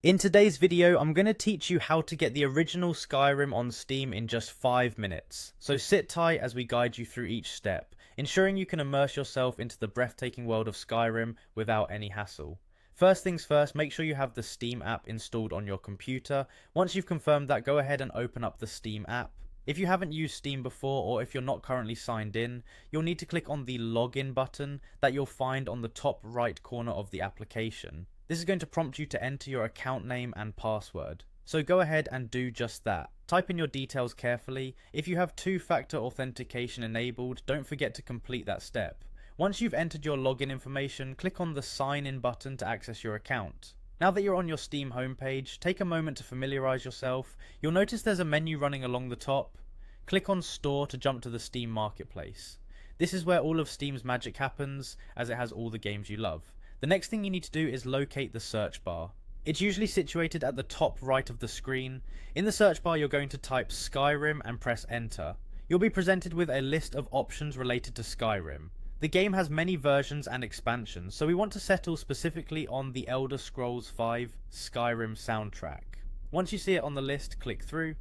In today's video, I'm going to teach you how to get the original Skyrim on Steam in just 5 minutes. So sit tight as we guide you through each step, ensuring you can immerse yourself into the breathtaking world of Skyrim without any hassle. First things first, make sure you have the Steam app installed on your computer. Once you've confirmed that, go ahead and open up the Steam app. If you haven't used Steam before, or if you're not currently signed in, you'll need to click on the login button that you'll find on the top right corner of the application. This is going to prompt you to enter your account name and password. So go ahead and do just that. Type in your details carefully. If you have two-factor authentication enabled, don't forget to complete that step. Once you've entered your login information, click on the sign in button to access your account. Now that you're on your Steam homepage, take a moment to familiarize yourself. You'll notice there's a menu running along the top. Click on Store to jump to the Steam Marketplace. This is where all of Steam's magic happens, as it has all the games you love. The next thing you need to do is locate the search bar. It's usually situated at the top right of the screen. In the search bar, you're going to type Skyrim and press enter. You'll be presented with a list of options related to Skyrim. The game has many versions and expansions, so we want to settle specifically on the Elder Scrolls V Skyrim soundtrack. Once you see it on the list, click through.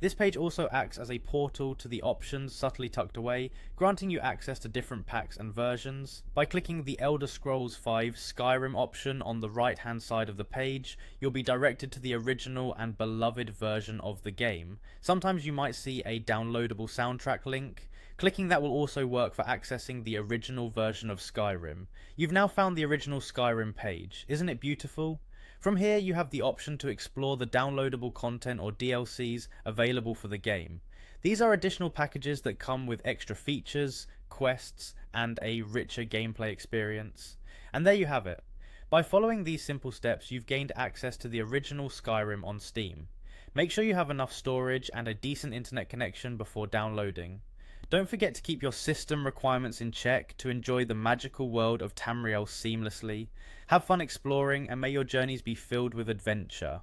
This page also acts as a portal to the options subtly tucked away, granting you access to different packs and versions. By clicking the Elder Scrolls V Skyrim option on the right hand side of the page, you'll be directed to the original and beloved version of the game. Sometimes you might see a downloadable soundtrack link. Clicking that will also work for accessing the original version of Skyrim. You've now found the original Skyrim page. Isn't it beautiful? From here, you have the option to explore the downloadable content or DLCs available for the game. These are additional packages that come with extra features, quests, and a richer gameplay experience. And there you have it. By following these simple steps, you've gained access to the original Skyrim on Steam. Make sure you have enough storage and a decent internet connection before downloading. Don't forget to keep your system requirements in check to enjoy the magical world of Tamriel seamlessly. Have fun exploring, and may your journeys be filled with adventure.